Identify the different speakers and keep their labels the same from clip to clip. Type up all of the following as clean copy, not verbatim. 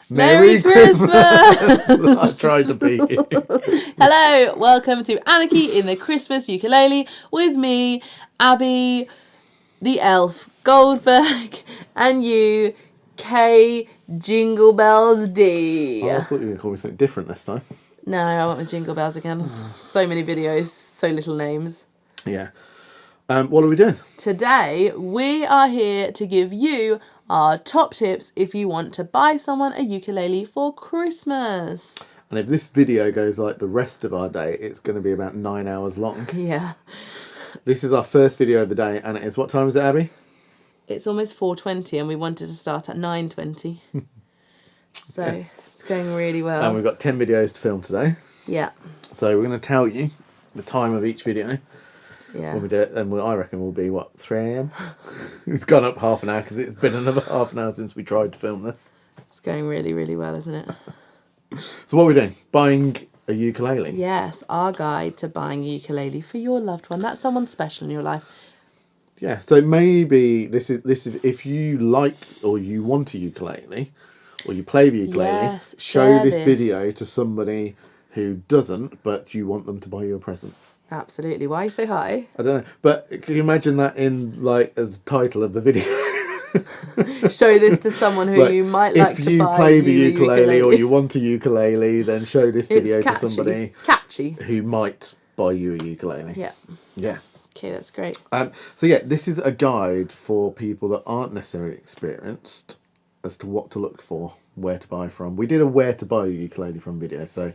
Speaker 1: Merry Christmas!
Speaker 2: I tried to beat you.
Speaker 1: Hello, welcome to Anarchy in the Christmas Ukulele with me, Abbie, the elf, Goldberg, and you, K Jingle Bells D.
Speaker 2: Oh, I thought you were going to call me something different this time.
Speaker 1: No, I want the Jingle Bells again. So many videos, so little names.
Speaker 2: Yeah. What are we doing?
Speaker 1: Today, we are here to give you our top tips if you want to buy someone a ukulele for Christmas.
Speaker 2: And if this video goes like the rest of our day, it's going to be about 9 hours long.
Speaker 1: Yeah.
Speaker 2: This is our first video of the day, and it is, what time is it, Abbie?
Speaker 1: It's almost 4:20 and we wanted to start at 9:20. So it's going really well.
Speaker 2: And we've got 10 videos to film today.
Speaker 1: Yeah.
Speaker 2: So we're going to tell you the time of each video.
Speaker 1: Yeah.
Speaker 2: When we do it, and I reckon we'll be, 3 a.m? It's gone up half an hour because it's been another half an hour since we tried to film this.
Speaker 1: It's going really, really well, isn't it?
Speaker 2: So what are we doing? Buying a ukulele?
Speaker 1: Yes, our guide to buying a ukulele for your loved one. That's someone special in your life.
Speaker 2: Yeah, so maybe this is if you like or you want a ukulele or you play the ukulele,
Speaker 1: Yes,
Speaker 2: show
Speaker 1: share
Speaker 2: this
Speaker 1: this.
Speaker 2: video to somebody who doesn't, but you want them to buy you a present.
Speaker 1: Absolutely. Why are you so high?
Speaker 2: I don't know, but can you imagine that in as the title of the video?
Speaker 1: Show this to someone who
Speaker 2: Like,
Speaker 1: you might like to buy.
Speaker 2: if you play the
Speaker 1: you a
Speaker 2: ukulele or you want a ukulele, then show this video
Speaker 1: It's
Speaker 2: to
Speaker 1: catchy.
Speaker 2: somebody
Speaker 1: Catchy.
Speaker 2: who might buy you a ukulele.
Speaker 1: Yeah.
Speaker 2: Yeah.
Speaker 1: Okay, that's great.
Speaker 2: So yeah, this is a guide for people that aren't necessarily experienced as to what to look for, where to buy from. We did a where to buy a ukulele from video, so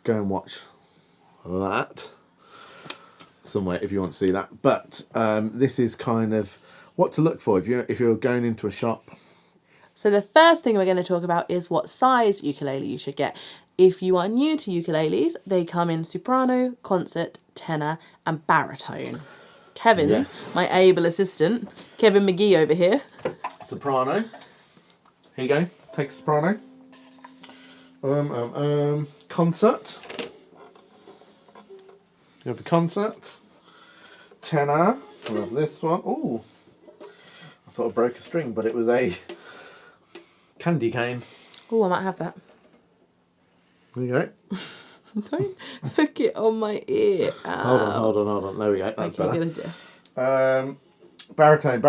Speaker 2: go and watch that somewhere if you want to see that. But this is kind of what to look for if you're going into a shop.
Speaker 1: So the first thing we're going to talk about is what size ukulele you should get. If you are new to ukuleles, they come in soprano, concert, tenor and baritone. Kevin,
Speaker 2: Yes.
Speaker 1: my able assistant, Kevin McGee over here.
Speaker 2: Soprano. Here you go. Take a soprano. Concert. You have the concert. Tenor. We have this one. Ooh. I thought I broke a string, but it was a candy cane.
Speaker 1: Oh, I might have that.
Speaker 2: There you go.
Speaker 1: Don't hook it on my ear.
Speaker 2: Hold on. There we go. That's
Speaker 1: Okay,
Speaker 2: better.
Speaker 1: good idea.
Speaker 2: Baritone.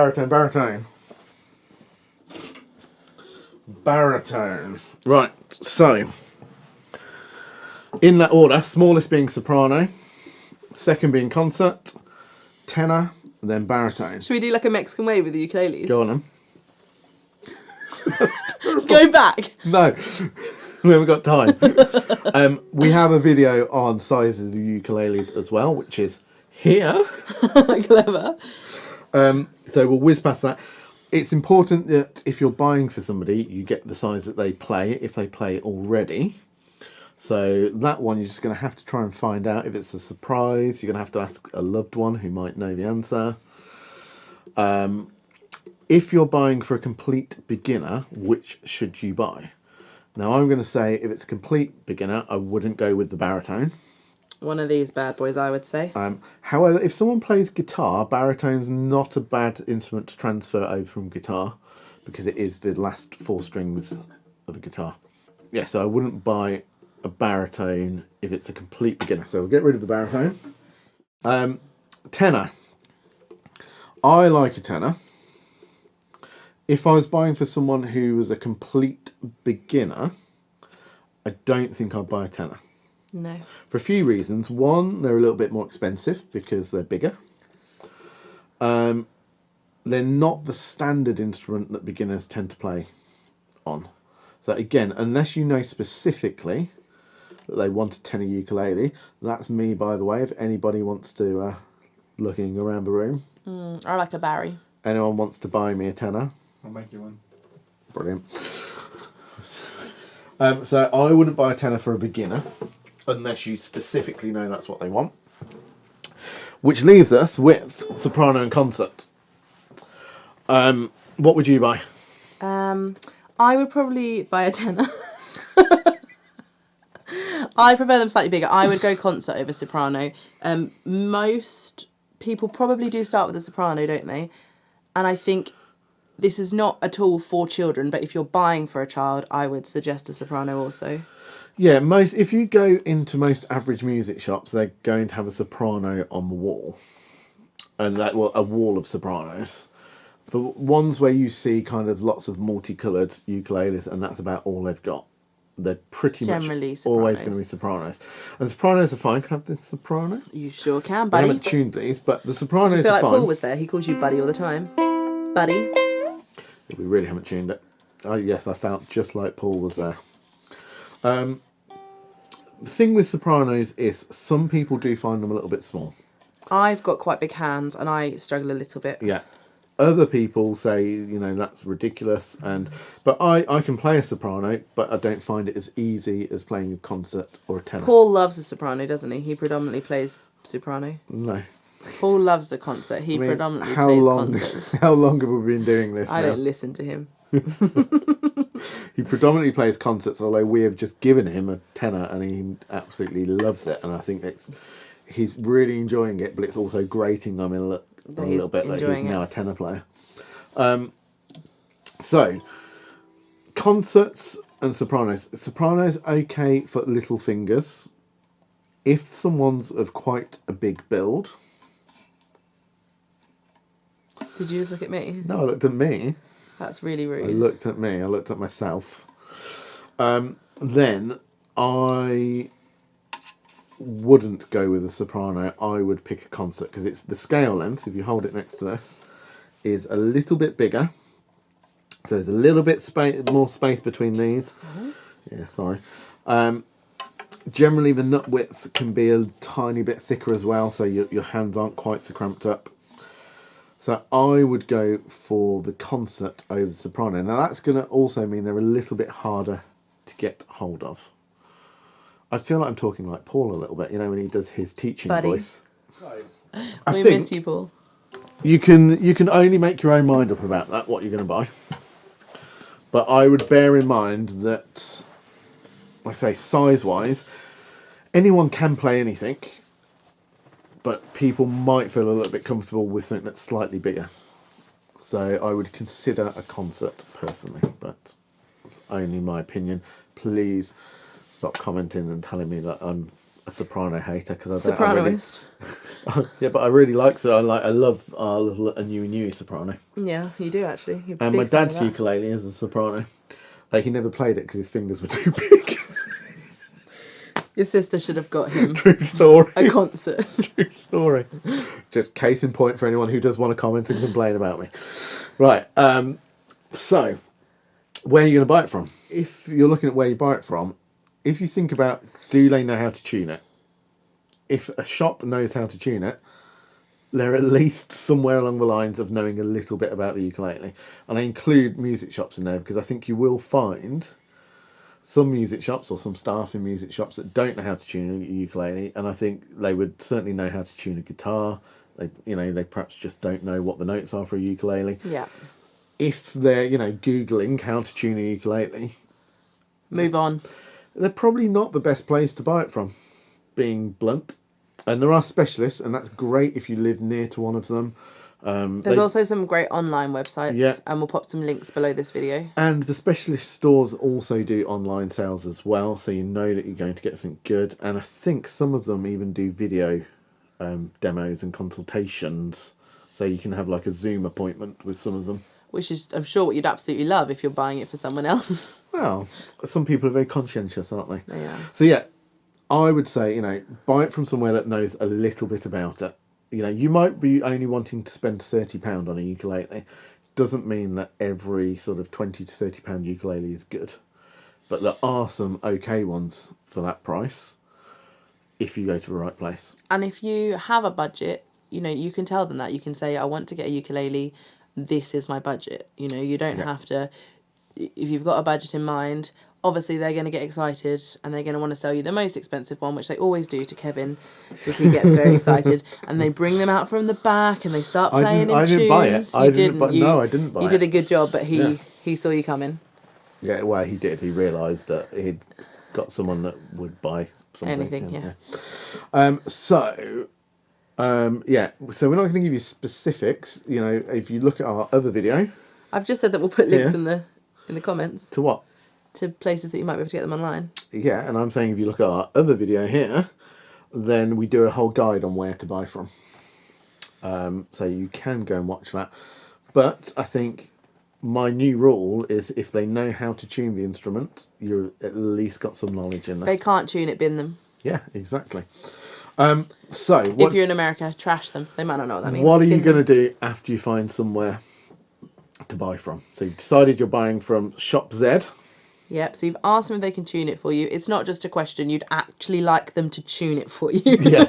Speaker 2: Baritone. Right, so in that order, smallest being soprano, second being concert, tenor, then baritone.
Speaker 1: Should we do like a Mexican way with the ukuleles?
Speaker 2: Go on then.
Speaker 1: Go back.
Speaker 2: No, we haven't got time. We have a video on sizes of ukuleles as well, which is here.
Speaker 1: Clever.
Speaker 2: So we'll whiz past that. It's important that if you're buying for somebody, you get the size that they play, if they play it already. So that one, you're just going to have to try and find out. If it's a surprise, you're going to have to ask a loved one who might know the answer. If you're buying for a complete beginner, which should you buy? Now, I'm going to say if it's a complete beginner, I wouldn't go with the baritone.
Speaker 1: One of these bad boys, I would say.
Speaker 2: However, if someone plays guitar, baritone's not a bad instrument to transfer over from guitar because it is the last 4 strings of a guitar. Yeah, so I wouldn't buy a baritone if it's a complete beginner. So we'll get rid of the baritone. Tenor. I like a tenor. If I was buying for someone who was a complete beginner, I don't think I'd buy a tenor.
Speaker 1: No.
Speaker 2: For a few reasons. One, they're a little bit more expensive because they're bigger. They're not the standard instrument that beginners tend to play on. So again, unless you know specifically that they want a tenor ukulele, that's me, by the way, if anybody wants to, looking around the room.
Speaker 1: I like a Barry.
Speaker 2: Anyone wants to buy me a tenor?
Speaker 3: I'll make you one.
Speaker 2: Brilliant. So I wouldn't buy a tenor for a beginner unless you specifically know that's what they want. Which leaves us with soprano and concert. What would you buy?
Speaker 1: I would probably buy a tenor. I prefer them slightly bigger. I would go concert over soprano. Most people probably do start with a soprano, don't they? And I think this is not at all for children, but if you're buying for a child, I would suggest a soprano also.
Speaker 2: Yeah, if you go into most average music shops, they're going to have a soprano on the wall, and a wall of sopranos. For ones where you see kind of lots of multicoloured ukuleles, and that's about all they've got. They're pretty
Speaker 1: Generally
Speaker 2: much always going to be sopranos. And sopranos are fine. Can I have this soprano?
Speaker 1: You sure can,
Speaker 2: I
Speaker 1: buddy.
Speaker 2: haven't tuned these, but the sopranos
Speaker 1: Do you feel
Speaker 2: are
Speaker 1: like
Speaker 2: fine.
Speaker 1: Paul was there? He calls you buddy all the time. Buddy.
Speaker 2: We really haven't tuned it. Oh yes, I felt just like Paul was there. The thing with sopranos is some people do find them a little bit small.
Speaker 1: I've got quite big hands and I struggle a little bit.
Speaker 2: Yeah. Other people say, that's ridiculous, but I can play a soprano, but I don't find it as easy as playing a concert or a tenor.
Speaker 1: Paul loves a soprano, doesn't he? He predominantly plays soprano.
Speaker 2: No.
Speaker 1: Paul loves a concert. He predominantly
Speaker 2: how
Speaker 1: plays
Speaker 2: long,
Speaker 1: concerts.
Speaker 2: How long have we been doing this
Speaker 1: I
Speaker 2: now?
Speaker 1: don't listen to him.
Speaker 2: He predominantly plays concerts, although we have just given him a tenor and he absolutely loves it. And I think he's really enjoying it, but it's also grating on him a little bit that he's now a tenor player. So, concerts and sopranos. Sopranos okay for little fingers. If someone's of quite a big build...
Speaker 1: Did you just look at me?
Speaker 2: No, I looked at me.
Speaker 1: That's really rude.
Speaker 2: I looked at me. I looked at myself. Then I wouldn't go with a soprano. I would pick a concert because it's the scale length. If you hold it next to this, is a little bit bigger. So there's a little bit more space between these. Yeah, sorry. Generally, the nut width can be a tiny bit thicker as well, so your hands aren't quite so cramped up. So I would go for the concert over the soprano. Now that's going to also mean they're a little bit harder to get hold of. I feel like I'm talking like Paul a little bit, when he does his teaching voice.
Speaker 1: We miss you, Paul.
Speaker 2: You can only make your own mind up about that, what you're going to buy. But I would bear in mind that, like I say, size-wise, anyone can play anything. But people might feel a little bit comfortable with something that's slightly bigger. So I would consider a concert personally, but it's only my opinion. Please stop commenting and telling me that I'm a soprano hater because I don't.
Speaker 1: Sopranoist.
Speaker 2: Yeah, but I really like it. I love our little a new soprano.
Speaker 1: Yeah, you do actually. You're
Speaker 2: And
Speaker 1: big
Speaker 2: my
Speaker 1: fan
Speaker 2: dad's
Speaker 1: of that.
Speaker 2: ukulele is a soprano. He never played it because his fingers were too big.
Speaker 1: Your sister should have got him
Speaker 2: True story.
Speaker 1: a concert.
Speaker 2: True story. Just case in point for anyone who does want to comment and complain about me. Right. So, where are you going to buy it from? If you're looking at where you buy it from, if you think about, do they know how to tune it? If a shop knows how to tune it, they're at least somewhere along the lines of knowing a little bit about the ukulele. And I include music shops in there because I think you will find some music shops or some staff in music shops that don't know how to tune a ukulele, and I think they would certainly know how to tune a guitar. They perhaps just don't know what the notes are for a ukulele.
Speaker 1: Yeah.
Speaker 2: If they're, Googling how to tune a ukulele,
Speaker 1: Move on.
Speaker 2: they're probably not the best place to buy it from, being blunt. And there are specialists, and that's great if you live near to one of them.
Speaker 1: There's also some great online websites, and we'll pop some links below this video.
Speaker 2: And the specialist stores also do online sales as well, so you know that you're going to get something good. And I think some of them even do video demos and consultations, so you can have like a Zoom appointment with some of them.
Speaker 1: Which is, I'm sure, what you'd absolutely love if you're buying it for someone else.
Speaker 2: Well, some people are very conscientious, aren't they?
Speaker 1: They are.
Speaker 2: So yeah, I would say, buy it from somewhere that knows a little bit about it. You might be only wanting to spend £30 on a ukulele. Doesn't mean that every sort of £20 to £30 ukulele is good. But there are some okay ones for that price if you go to the right place.
Speaker 1: And if you have a budget, you can tell them that. You can say, I want to get a ukulele. This is my budget. You don't have to... If you've got a budget in mind, obviously they're going to get excited and they're going to want to sell you the most expensive one, which they always do to Kevin because he gets very excited, and they bring them out from the back and they start playing in tunes.
Speaker 2: I didn't buy it. I didn't buy it.
Speaker 1: You did a good job, but he saw you coming.
Speaker 2: Yeah, well, he did. He realised that he'd got someone that would buy something.
Speaker 1: Anything, yeah.
Speaker 2: So we're not going to give you specifics. If you look at our other video,
Speaker 1: I've just said that we'll put links
Speaker 2: Yeah.
Speaker 1: in the comments
Speaker 2: To what?
Speaker 1: to places that you might be able to get them online.
Speaker 2: Yeah, and I'm saying if you look at our other video here, then we do a whole guide on where to buy from. So you can go and watch that. But I think my new rule is if they know how to tune the instrument, you've at least got some knowledge in there.
Speaker 1: They can't tune it, bin them.
Speaker 2: Yeah, exactly.
Speaker 1: If you're in America, trash them. They might not know what that means.
Speaker 2: What are you going to do after you find somewhere to buy from? So you've decided you're buying from Shop Z.
Speaker 1: Yep, so you've asked them if they can tune it for you. It's not just a question, you'd actually like them to tune it for you.
Speaker 2: Yeah.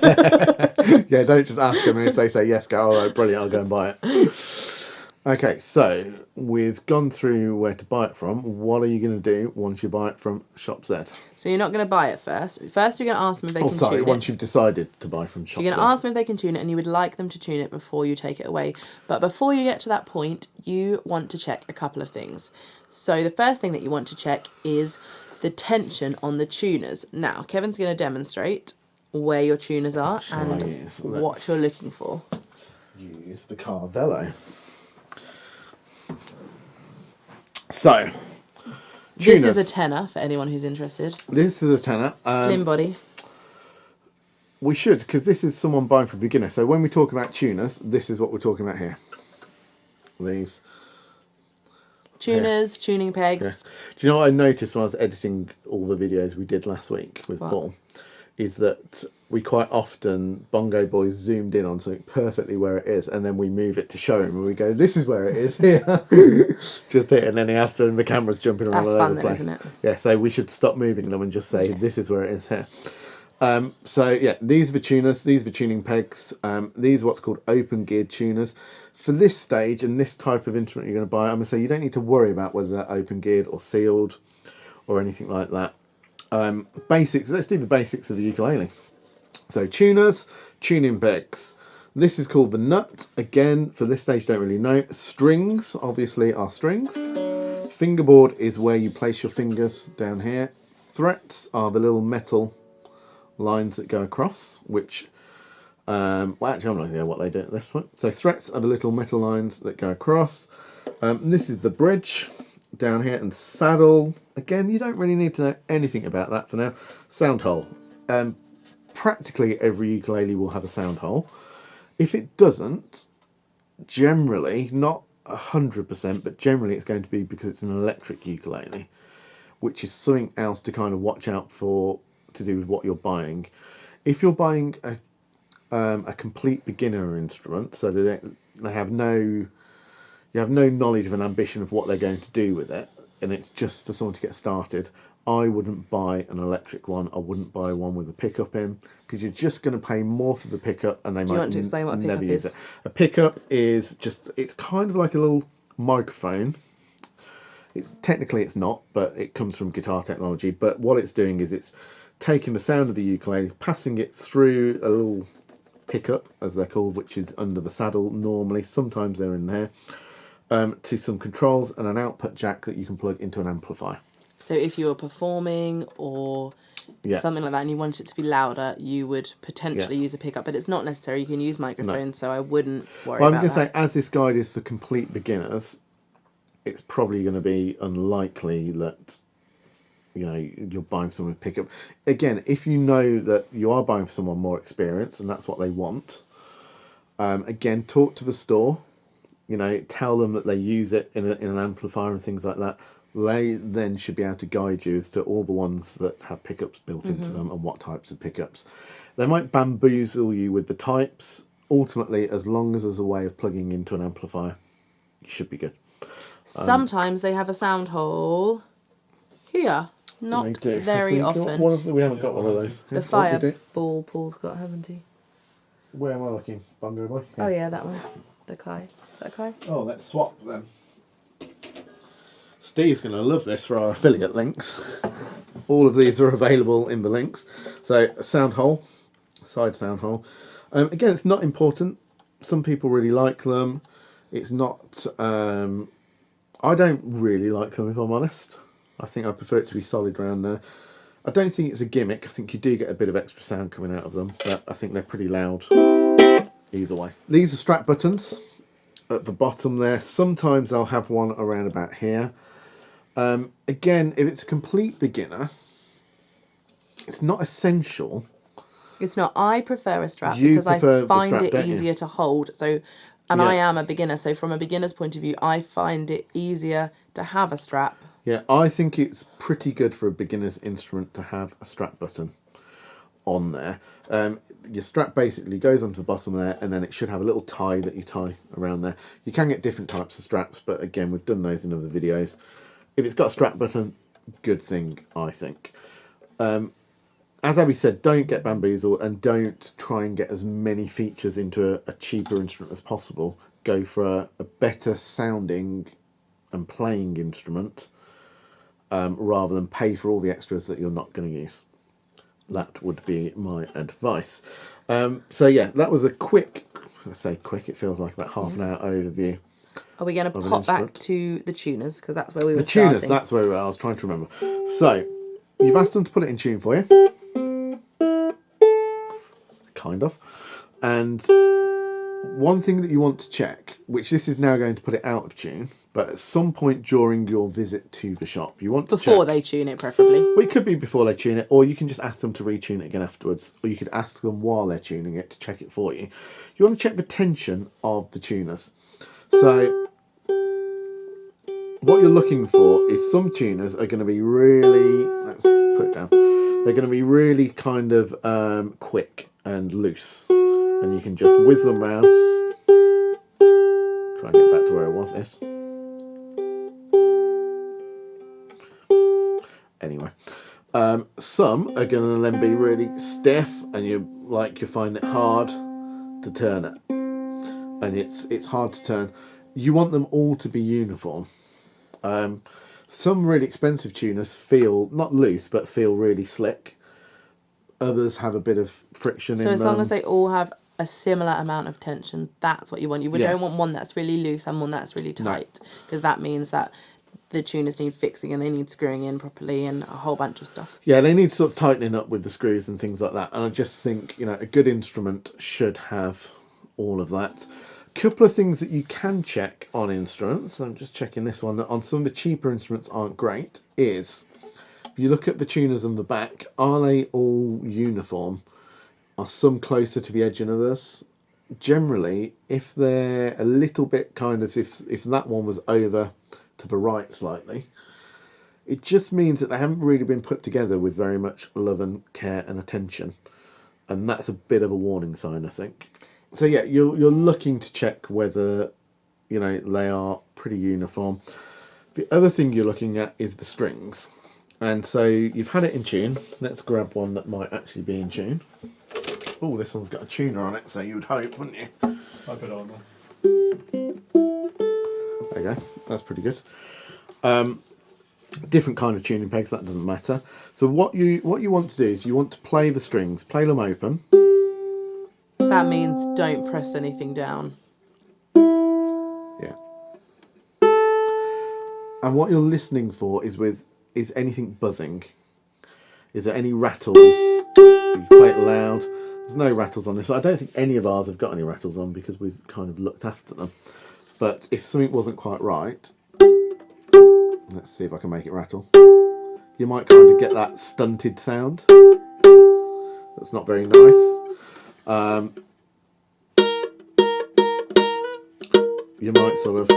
Speaker 2: Yeah, don't just ask them, and if they say yes, go, oh, brilliant, I'll go and buy it. Okay, so we've gone through where to buy it from. What are you going to do once you buy it from Shop Z?
Speaker 1: So you're not going to buy it first. First you're going to ask them if they can tune it.
Speaker 2: Once you've decided to buy from Shop Z.
Speaker 1: You're going to ask them if they can tune it, and you would like them to tune it before you take it away. But before you get to that point, you want to check a couple of things. So the first thing that you want to check is the tension on the tuners. Now, Kevin's going to demonstrate where your tuners are and what you're looking for.
Speaker 2: Use the Carvello. So, tuners.
Speaker 1: This is a tenor for anyone who's interested.
Speaker 2: This is a tenor.
Speaker 1: Slim body.
Speaker 2: We should, because this is someone buying for beginner. So when we talk about tuners, this is what we're talking about here. These.
Speaker 1: Tuners, tuning pegs.
Speaker 2: Yeah. Do you know what I noticed when I was editing all the videos we did last week with Paul? Is that we quite often, Bongo Boys zoomed in on something perfectly where it is, and then we move it to show him, and we go, this is where it is here. Just it, and then he has to, and the camera's jumping around all over the place. Isn't it? Yeah, so we should stop moving them and just say, this is where it is here. So yeah, these are the tuners, these are the tuning pegs, these are what's called open geared tuners. For this stage and this type of instrument you're going to buy, I'm going to say you don't need to worry about whether they're open geared or sealed or anything like that. Basics, let's do the basics of the ukulele. So tuners, tuning pegs. This is called the nut. Again, for this stage, don't really know. Strings, obviously, are strings. Fingerboard is where you place your fingers down here. Frets are the little metal lines that go across, which, well, actually, I'm not going to know what they do at this point. So frets are the little metal lines that go across. This is the bridge down here, and saddle. Again, you don't really need to know anything about that for now. Sound hole. Practically every ukulele will have a sound hole. If it doesn't, generally, not 100%, but generally it's going to be because it's an electric ukulele, which is something else to kind of watch out for to do with what you're buying. If you're buying a complete beginner instrument, so that they have no, you have no knowledge of an ambition of what they're going to do with it, and it's just for someone to get started, I wouldn't buy an electric one. I wouldn't buy one with a pickup in, because you're just going to pay more for the pickup, and they might
Speaker 1: want to explain what a
Speaker 2: never
Speaker 1: pickup
Speaker 2: use
Speaker 1: is?
Speaker 2: it. A pickup is just, it's kind of like a little microphone. Technically it's not, but it comes from guitar technology. But what it's doing is it's taking the sound of the ukulele, passing it through a little pickup, as they're called, which is under the saddle normally. Sometimes they're in there. To some controls and an output jack that you can plug into an amplifier. So
Speaker 1: if you were performing or something like that and you wanted it to be louder, you would potentially use a pickup, but it's not necessary. You can use microphones, so I wouldn't worry about that.
Speaker 2: I'm going to say, as this guide is for complete beginners, it's probably going to be unlikely that you're buying someone with pickup. Again, if you know that you are buying for someone more experienced and that's what they want, again, talk to the store. Tell them that they use it in an amplifier and things like that. They then should be able to guide you as to all the ones that have pickups built into them and what types of pickups. They might bamboozle you with the types. Ultimately, as long as there's a way of plugging into an amplifier, you should be good.
Speaker 1: Sometimes they have a sound hole here. Not very often.
Speaker 2: We haven't got one of those.
Speaker 1: The fireball Paul's got, hasn't he?
Speaker 2: Where am I looking? Bongo Boy?
Speaker 1: Yeah. Oh yeah, that one. The Kai. Is that Kai?
Speaker 2: Oh, let's swap them. Steve's going to love this for our affiliate links. All of these are available in the links. So, a sound hole, side sound hole. Again, it's not important. Some people really like them. It's not... I don't really like them, if I'm honest. I think I prefer it to be solid round there. I don't think it's a gimmick. I think you do get a bit of extra sound coming out of them, but I think they're pretty loud either way. These are strap buttons. at the bottom there. Sometimes I'll have one around about here. Again, if it's a complete beginner, it's not essential.
Speaker 1: It's not. I prefer a strap
Speaker 2: You
Speaker 1: because I
Speaker 2: prefer the
Speaker 1: find
Speaker 2: strap,
Speaker 1: it
Speaker 2: don't you?
Speaker 1: easier to hold. So, and
Speaker 2: Yeah.
Speaker 1: I am a beginner, so from a beginner's point of view, I find it easier to have a strap.
Speaker 2: Yeah, I think it's pretty good for a beginner's instrument to have a strap button on there. Your strap basically goes onto the bottom there, and then it should have a little tie that you tie around there. You can get different types of straps, but again, we've done those in other videos. If it's got a strap button, good thing, I think. As Abbie said, don't get bamboozled and don't try and get as many features into a cheaper instrument as possible. Go for a better sounding and playing instrument rather than pay for all the extras that you're not going to use. That would be my advice. So yeah, that was a quick, I say quick, it feels like about half an hour overview.
Speaker 1: Are we going to pop back to the tuners? Because that's where we were
Speaker 2: starting. The tuners,
Speaker 1: starting.
Speaker 2: that's where I was trying to remember. So, you've asked them to put it in tune for you. Kind of. And one thing that you want to check, which this is now going to put it out of tune, but at some point during your visit to the shop, you want to
Speaker 1: Before
Speaker 2: check.
Speaker 1: they tune it, preferably.
Speaker 2: Well, it could be before they tune it, or you can just ask them to retune it again afterwards, or you could ask them while they're tuning it to check it for you. You want to check the tension of the tuners. So, what you're looking for is some tuners are going to be really, let's put it down, they're going to be really kind of quick and loose, and you can just whiz them round. Try and get back to where it was. This. Anyway, some are going to then be really stiff, and you find it hard to turn it, and it's hard to turn. You want them all to be uniform. Some really expensive tuners feel not loose, but feel really slick. Others have a bit of friction in them.
Speaker 1: So as long as they all have a similar amount of tension, that's what you want. You don't want one that's really loose and one that's really tight, because that means that the tuners need fixing and they need screwing in properly and a whole bunch of stuff.
Speaker 2: Yeah, they need sort of tightening up with the screws and things like that. And I just think, a good instrument should have all of that. Couple of things that you can check on instruments, I'm just checking this one, that on some of the cheaper instruments aren't great, is if you look at the tuners on the back, are they all uniform? Are some closer to the edge than others? Generally, if they're a little bit kind of, if that one was over to the right slightly, it just means that they haven't really been put together with very much love and care and attention. And that's a bit of a warning sign, I think. So yeah, you're looking to check whether, they are pretty uniform. The other thing you're looking at is the strings. And so you've had it in tune. Let's grab one that might actually be in tune. Oh, this one's got a tuner on it, so you would hope, wouldn't you?
Speaker 3: I put it on there.
Speaker 2: There you go. That's pretty good. Different kind of tuning pegs, that doesn't matter. So what you want to do is you want to play the strings, play them open.
Speaker 1: That means don't press anything down.
Speaker 2: Yeah. And what you're listening for is anything buzzing. Is there any rattles? You play it loud. There's no rattles on this. I don't think any of ours have got any rattles on because we've kind of looked after them. But if something wasn't quite right, let's see if I can make it rattle. You might kind of get that stunted sound. That's not very nice. You might sort of...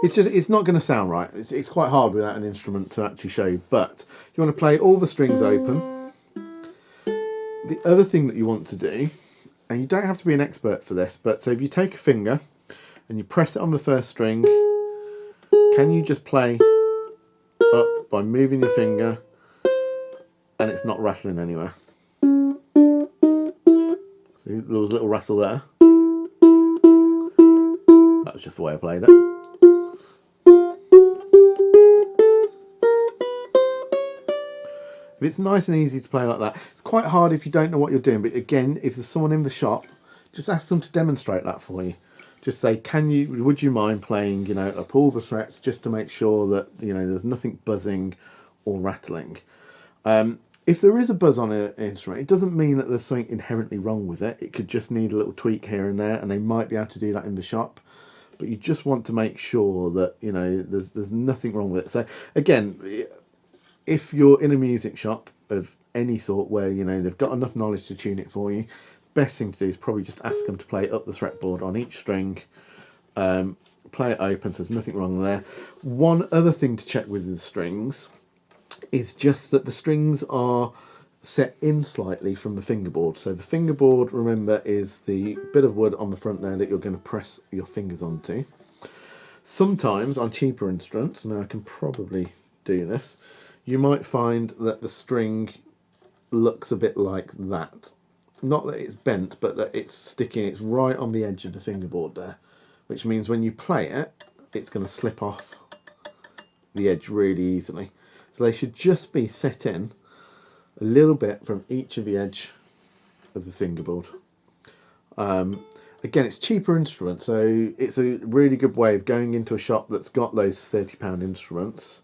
Speaker 2: It's not going to sound right. It's quite hard without an instrument to actually show you. But you want to play all the strings open. The other thing that you want to do, and you don't have to be an expert for this, but so if you take a finger and you press it on the first string, can you just play up by moving your finger and it's not rattling anywhere? See, there was a little rattle there. That was just the way I played it. If it's nice and easy to play like that, it's quite hard if you don't know what you're doing. But again, if there's someone in the shop, just ask them to demonstrate that for you. Just say, would you mind playing, up all the frets just to make sure that, there's nothing buzzing or rattling. If there is a buzz on an instrument, it doesn't mean that there's something inherently wrong with it. It could just need a little tweak here and there, and they might be able to do that in the shop. but you just want to make sure that, you know, there's nothing wrong with it. So again, if you're in a music shop of any sort where, you know, they've got enough knowledge to tune it for you, best thing to do is probably just ask them to play it up the fretboard on each string. Play it open, so there's nothing wrong there. One other thing to check with the strings is just that the strings are set in slightly from the fingerboard. So the fingerboard, remember, is the bit of wood on the front there that you're going to press your fingers onto. Sometimes on cheaper instruments, now I can probably do this, you might find that the string looks a bit like that. Not that it's bent, but that it's sticking, it's right on the edge of the fingerboard there, which means when you play it, it's going to slip off the edge really easily. So they should just be set in a little bit from each of the edge of the fingerboard. Again, it's cheaper instrument, so it's a really good way of going into a shop that's got those £30 instruments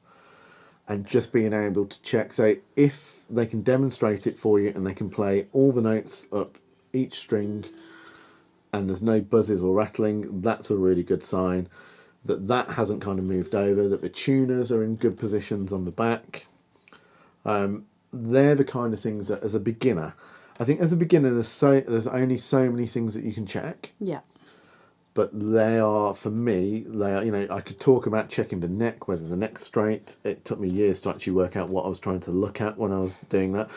Speaker 2: and just being able to check. So if they can demonstrate it for you and they can play all the notes up each string and there's no buzzes or rattling, that's a really good sign that that hasn't kind of moved over, that the tuners are in good positions on the back. They're the kind of things that, as a beginner, I think as a beginner, there's only so many things that you can check.
Speaker 1: Yeah.
Speaker 2: But they are, for me, they are, you know, I could talk about checking the neck, whether the neck's straight. It took me years to actually work out what I was trying to look at when I was doing that.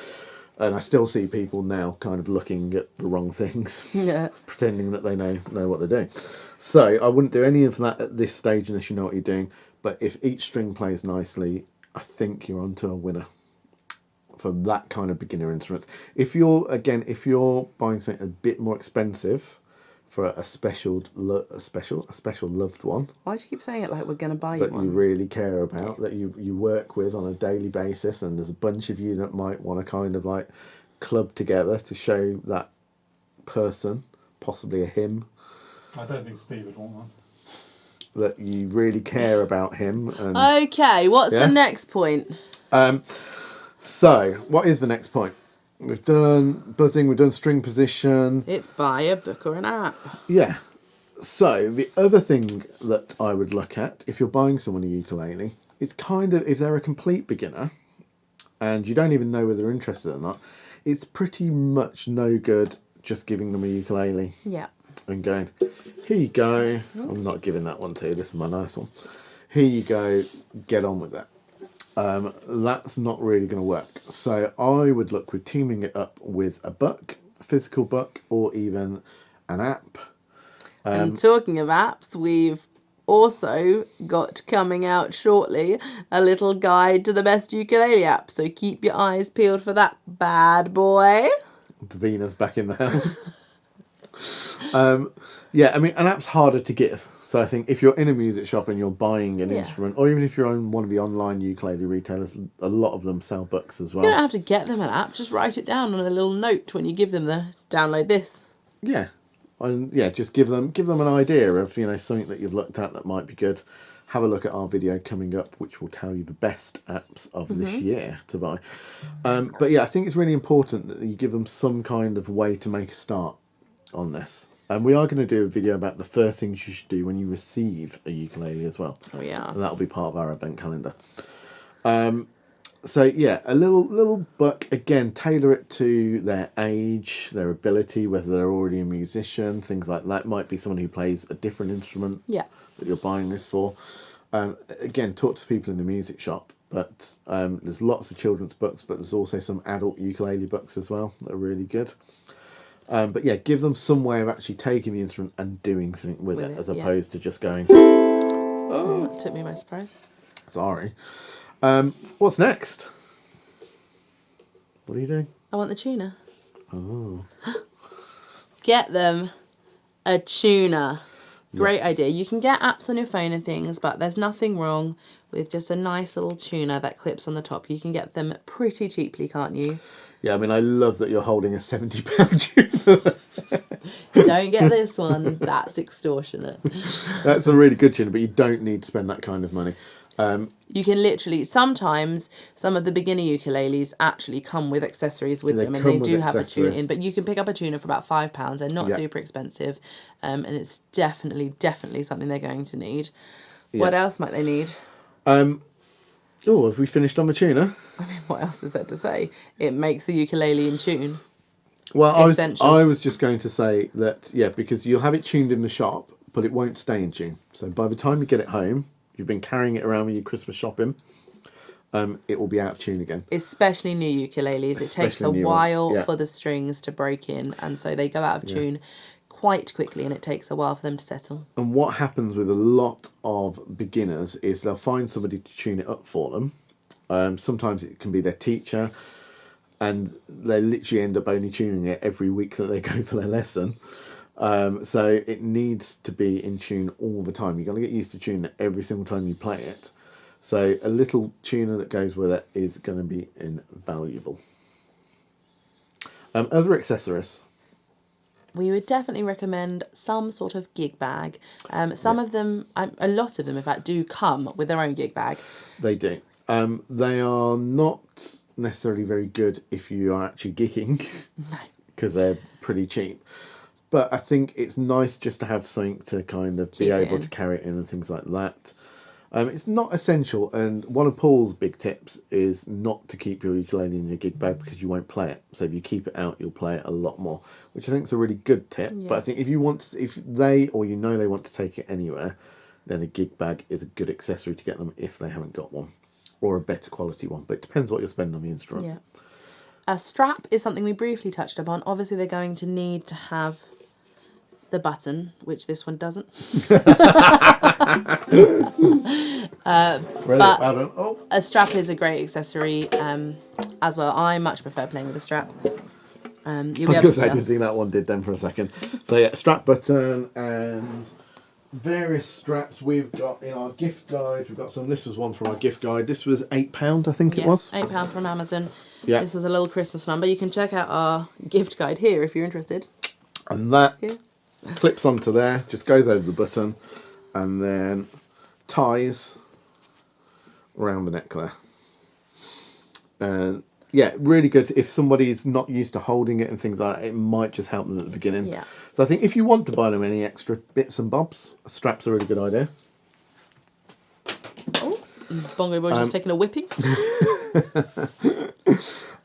Speaker 2: And I still see people now kind of looking at the wrong things,
Speaker 1: Yeah.
Speaker 2: pretending that they know what they're doing. So I wouldn't do any of that at this stage unless you know what you're doing. But if each string plays nicely, I think you're onto a winner for that kind of beginner instruments. If you're buying something a bit more expensive for a special loved one,
Speaker 1: Why do you keep saying it like we're going to buy
Speaker 2: that
Speaker 1: you one?
Speaker 2: you really care about, that you work with on a daily basis, and there's a bunch of you that might want to kind of like club together to show that person, possibly a him,
Speaker 3: I don't think Steve would want one.
Speaker 2: that you really care about him. And
Speaker 1: Okay, what's
Speaker 2: Yeah?
Speaker 1: the next point?
Speaker 2: so what is the next point? We've done buzzing, we've done string position.
Speaker 1: It's buy a book or an app.
Speaker 2: Yeah. So the other thing that I would look at if you're buying someone a ukulele, it's kind of, if they're a complete beginner and you don't even know whether they're interested or not, it's pretty much no good just giving them a ukulele
Speaker 1: Yeah.
Speaker 2: and going, here you go. I'm not giving that one to you, this is my nice one. Here you go, get on with it. That's not really going to work. So I would look with teaming it up with a book, a physical book, or even an app.
Speaker 1: And talking of apps, we've also got coming out shortly a little guide to the best ukulele app. So keep your eyes peeled for that bad boy.
Speaker 2: Davina's back in the house. Yeah, I mean, an app's harder to give. So I think if you're in a music shop and you're buying an instrument, or even if you're on one of the online ukulele retailers, a lot of them sell books as well.
Speaker 1: You don't have to get them an app. Just write it down on a little note when you give them the download this.
Speaker 2: Yeah, and yeah, just give them an idea of, you know, something that you've looked at that might be good. Have a look at our video coming up, which will tell you the best apps of this year to buy. But yeah, I think it's really important that you give them some kind of way to make a start on this. And we are going to do a video about the first things you should do when you receive a ukulele as well.
Speaker 1: Oh yeah.
Speaker 2: And that'll be part of our Advent Calendar. So yeah, a little book, again, tailor it to their age, their ability, whether they're already a musician, things like that. Might be someone who plays a different instrument that you're buying this for. Again, talk to people in the music shop. But there's lots of children's books, but there's also some adult ukulele books as well that are really good. But yeah, give them some way of actually taking the instrument and doing something with it, as opposed to just going,
Speaker 1: Oh, that took me by surprise.
Speaker 2: Sorry. What's next? What are you doing?
Speaker 1: I want the tuner.
Speaker 2: Oh.
Speaker 1: Get them a tuner. Great idea. You can get apps on your phone and things, but there's nothing wrong with just a nice little tuner that clips on the top. You can get them pretty cheaply, can't you?
Speaker 2: Yeah, I mean, I love that you're holding a £70 tuner.
Speaker 1: Don't get this one. That's extortionate.
Speaker 2: That's a really good tuner, but you don't need to spend that kind of money.
Speaker 1: You can literally, sometimes some of the beginner ukuleles actually come with accessories with them, and they do have a tune in, but you can pick up a tuner for about £5. They're not super expensive, and it's definitely something they're going to need. What else might they need?
Speaker 2: Have we finished on the tuner?
Speaker 1: I mean, what else is there to say? It makes the ukulele in tune.
Speaker 2: Well, I was just going to say that, because you'll have it tuned in the shop, but it won't stay in tune. So by the time you get it home, you've been carrying it around with your Christmas shopping, it will be out of tune again. Especially
Speaker 1: new ukuleles. It takes a while for the strings to break in, and so they go out of tune quite quickly, and it takes a while for them to settle.
Speaker 2: And what happens with a lot of beginners is they'll find somebody to tune it up for them. Sometimes it can be their teacher, and they literally end up only tuning it every week that they go for their lesson. So it needs to be in tune all the time. You've got to get used to tuning it every single time you play it. So a little tuner that goes with it is going to be invaluable. Other accessories.
Speaker 1: We would definitely recommend some sort of gig bag. Some of them, a lot of them in fact, do come with their own gig bag.
Speaker 2: They do. They are not necessarily very good if you are actually gigging.
Speaker 1: No.
Speaker 2: Because they're pretty cheap. But I think it's nice just to have something to kind of be able to carry it in and things like that. It's not essential, and one of Paul's big tips is not to keep your ukulele in your gig bag because you won't play it. So if you keep it out, you'll play it a lot more, which I think is a really good tip. Yeah. But I think if they or they want to take it anywhere, then a gig bag is a good accessory to get them if they haven't got one, or a better quality one. But it depends what you're spending on the instrument. Yeah.
Speaker 1: A strap is something we briefly touched upon. Obviously, they're going to need to have the button, which this one doesn't. A strap is a great accessory as well. I much prefer playing with a strap.
Speaker 2: I was going to say, I didn't think that one did then for a second. So yeah, strap button and various straps we've got in our gift guide. We've got some. This was one from our gift guide. This was £8, I think it was.
Speaker 1: £8 from Amazon. Yeah. This was a little Christmas number. You can check out our gift guide here if you're interested.
Speaker 2: And that clips onto there, just goes over the button, and then ties around the neck there. And really good. If somebody's not used to holding it and things like that, it might just help them at the beginning. Yeah. So I think if you want to buy them any extra bits and bobs, a strap's a really good idea.
Speaker 1: Oh, Bongo Boy's just taking a whipping.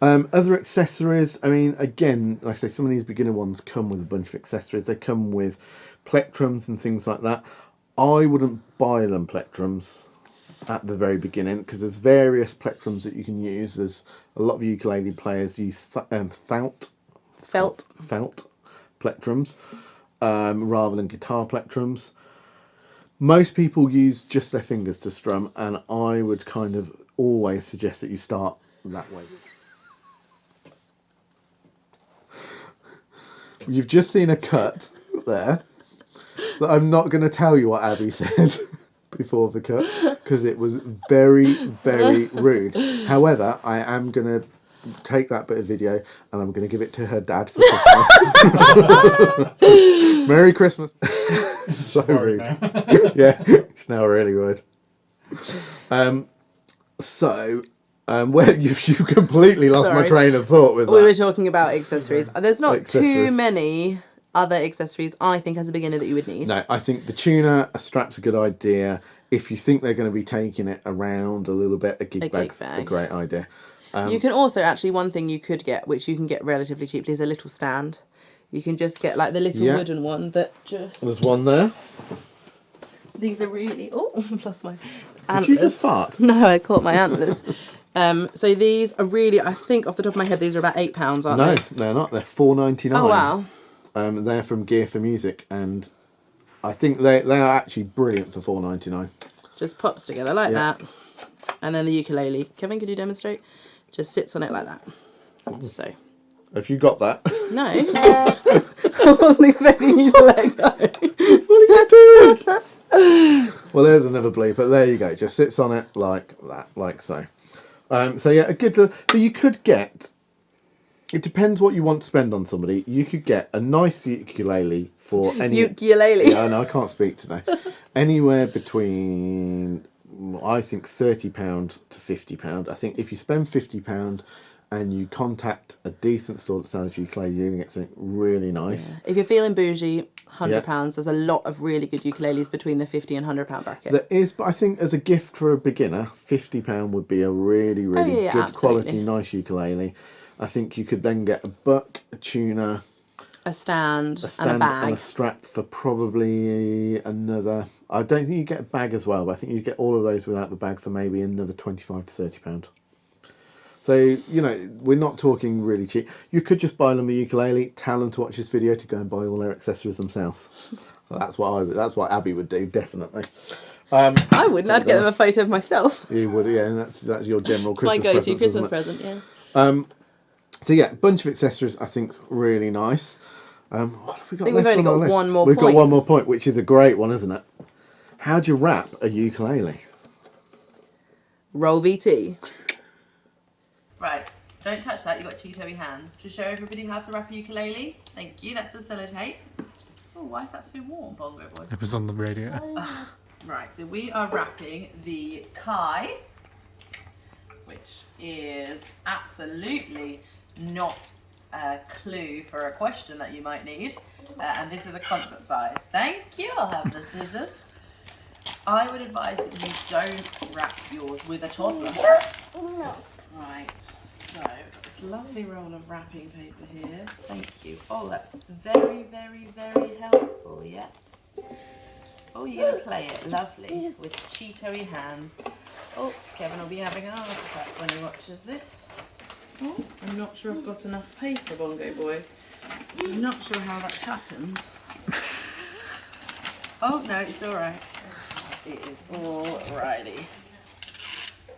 Speaker 2: Other accessories, I mean, again, like I say, some of these beginner ones come with a bunch of accessories. They come with plectrums and things like that. I wouldn't buy them plectrums at the very beginning because there's various plectrums that you can use. There's a lot of ukulele players use felt plectrums rather than guitar plectrums. Most people use just their fingers to strum, and I would kind of always suggest that you start that way. You've just seen a cut there that I'm not going to tell you what Abbie said before the cut because it was very, very rude. However, I am going to take that bit of video and I'm going to give it to her dad for Christmas. Merry Christmas. So rude. Yeah, it's now really rude. Where you completely lost my train of thought with that.
Speaker 1: We were talking about accessories. There's not too many other accessories, I think, as a beginner that you would need.
Speaker 2: No, I think the tuner, a strap's a good idea. If you think they're going to be taking it around a little bit, a gig bag's a great idea.
Speaker 1: You can also, actually, one thing you could get, which you can get relatively cheaply, is a little stand. You can just get, like, the little wooden one that just...
Speaker 2: There's one there.
Speaker 1: These are really... Oh, I've lost my
Speaker 2: antlers. Did you just fart?
Speaker 1: No, I caught my antlers. So these are really, I think off the top of my head, these are about £8, aren't they?
Speaker 2: No, they're not. They're $4.99.
Speaker 1: Oh, wow.
Speaker 2: They're from Gear for Music, and I think they are actually brilliant for $4.99.
Speaker 1: Just pops together like that. And then the ukulele. Kevin, could you demonstrate? Just sits on it like that. So.
Speaker 2: Have you got that?
Speaker 1: No. I wasn't expecting you to let go.
Speaker 2: What are you doing? Well, there's another bleep, but there you go. Just sits on it like that, like so. So yeah, a good. So you could get. It depends what you want to spend on somebody. You could get a nice ukulele for any...
Speaker 1: Ukulele?
Speaker 2: Yeah, no, I can't speak today. Anywhere between I think £30 to £50. I think if you spend £50 and you contact a decent store that sells ukulele, you're going to get something really nice.
Speaker 1: If you're feeling bougie, £100. There's a lot of really good ukuleles between the £50 and £100 bracket.
Speaker 2: There is, but I think as a gift for a beginner, £50 would be a really, really good
Speaker 1: absolutely.
Speaker 2: quality, nice ukulele. I think you could then get a buck, a tuner,
Speaker 1: a stand and a bag.
Speaker 2: And a strap for probably another... I don't think you get a bag as well, but I think you get all of those without the bag for maybe another £25 to £30. So, you know, we're not talking really cheap. You could just buy them a ukulele, tell them to watch this video to go and buy all their accessories themselves. That's what Abbie would do, definitely.
Speaker 1: I wouldn't. I'd get them a photo of myself.
Speaker 2: You would, yeah, and that's your general
Speaker 1: Christmas present. It's my go-to Christmas present, yeah.
Speaker 2: So yeah, a bunch of accessories I think's really nice. What have we got?
Speaker 1: I think we've only got one more point.
Speaker 2: We've got one more point, which is a great one, isn't it? How do you wrap a ukulele?
Speaker 1: Roll VT. Right, don't touch that, you've got cheetoey hands. To show everybody how to wrap a ukulele. Thank you, that's the sellotape. Oh, why is that so warm, Bongo Boy?
Speaker 3: It was on the radio.
Speaker 1: Right, so we are wrapping the Kai, which is absolutely not a clue for a question that you might need. And this is a concert size. Thank you, I'll have the scissors. I would advise that you don't wrap yours with a toddler.
Speaker 4: No.
Speaker 1: Right, so this lovely roll of wrapping paper here. Thank you. Oh, that's very, very, very helpful, yeah? Oh, you're going to play it lovely with cheetoey hands. Oh, Kevin will be having a heart attack when he watches this. Oh, I'm not sure I've got enough paper, Bongo Boy. I'm not sure how that's happened. Oh, no, it's all right. It is all righty.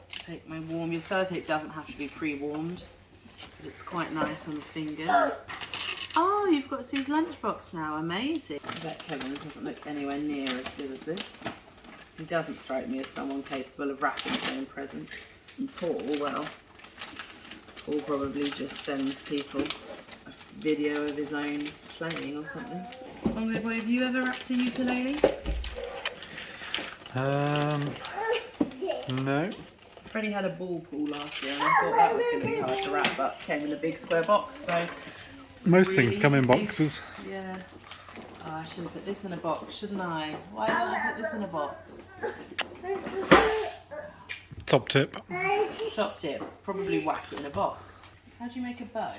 Speaker 1: Take my warm. Your sellotape doesn't have to be pre-warmed, but it's quite nice on the fingers. Oh, you've got Sue's lunchbox now. Amazing. I bet Kevin's doesn't look anywhere near as good as this. He doesn't strike me as someone capable of wrapping his own presents. And Paul, well, Paul probably just sends people a video of his own playing or something. Bongo Boy, have you ever wrapped a ukulele?
Speaker 3: No.
Speaker 1: Freddie had a ball pool last year and I thought that was going to be hard to wrap, but came in a big square box, so...
Speaker 3: Most
Speaker 1: really
Speaker 3: things come in
Speaker 1: easy.
Speaker 3: boxes.
Speaker 1: Yeah. Oh, I should have put this in a box, shouldn't I? Why didn't I put this in a box?
Speaker 3: Top tip.
Speaker 1: Top tip, probably whack it in a box. How do you make a bow?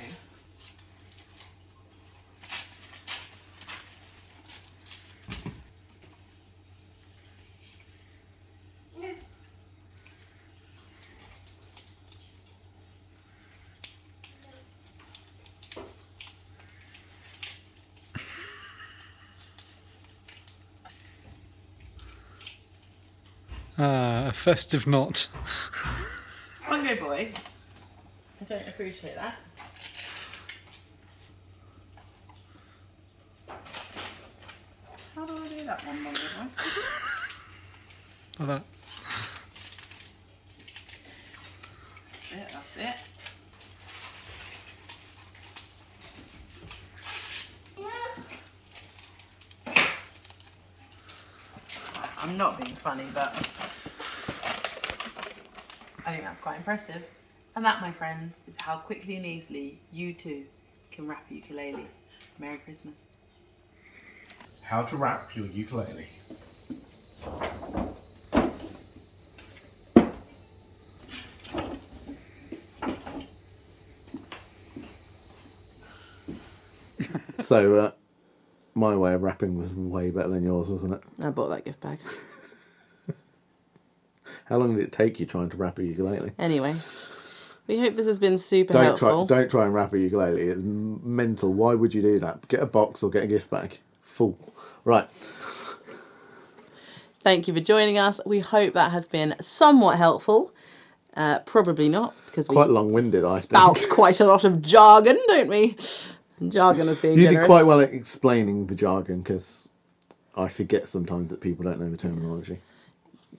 Speaker 3: A festive knot.
Speaker 1: Bongo Boy, I don't appreciate that. How do I do that one, Bongo Boy?
Speaker 3: Like that.
Speaker 1: That's it. I'm not being funny, but I think that's quite impressive. And that, my friends, is how quickly and easily you too can wrap a ukulele. Merry Christmas.
Speaker 2: How to wrap your ukulele. So, my way of wrapping was way better than yours, wasn't it?
Speaker 1: I bought that gift bag.
Speaker 2: How long did it take you trying to wrap a ukulele?
Speaker 1: Anyway, we hope this has been super helpful.
Speaker 2: Don't try and wrap a ukulele. It's mental. Why would you do that? Get a box or get a gift bag. Fool. Right.
Speaker 1: Thank you for joining us. We hope that has been somewhat helpful. Probably not, because
Speaker 2: quite long-winded, I think.
Speaker 1: Spout quite a lot of jargon, don't we? Jargon as being generous.
Speaker 2: You did quite well at explaining the jargon, because I forget sometimes that people don't know the terminology.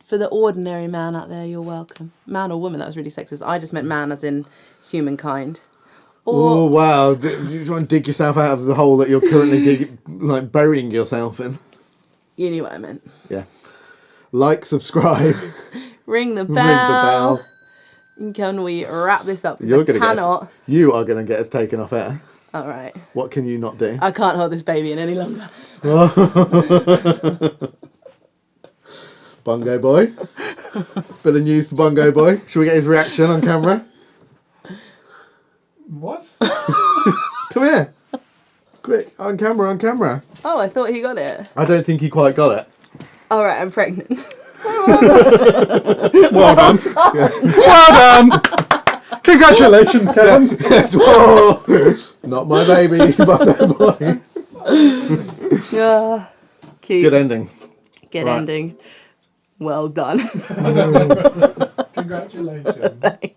Speaker 1: For the ordinary man out there, you're welcome. Man or woman, that was really sexist. I just meant man as in humankind.
Speaker 2: Oh, wow. You try and dig yourself out of the hole that you're currently burying yourself in.
Speaker 1: You knew what I meant.
Speaker 2: Yeah. Like, subscribe.
Speaker 1: Ring the
Speaker 2: Ring the
Speaker 1: bell.
Speaker 2: bell.
Speaker 1: Can we wrap this up? 'Cause
Speaker 2: You're
Speaker 1: I
Speaker 2: gonna
Speaker 1: cannot.
Speaker 2: You are going to get us taken off air.
Speaker 1: All right.
Speaker 2: What can you not do?
Speaker 1: I can't hold this baby in any longer.
Speaker 2: Bongo Boy. Bit of news for Bongo Boy. Should we get his reaction on camera?
Speaker 3: What?
Speaker 2: Come here. Quick, on camera.
Speaker 1: Oh, I thought he got it.
Speaker 2: I don't think he quite got it.
Speaker 1: All right, I'm pregnant.
Speaker 3: Well done. Well done. Congratulations, Kevin.
Speaker 2: Whoa! Not my baby, Bongo Boy.
Speaker 1: Cute.
Speaker 2: Good ending.
Speaker 1: Good
Speaker 2: Right.
Speaker 1: ending. Well done.
Speaker 3: Congratulations.
Speaker 1: Thanks.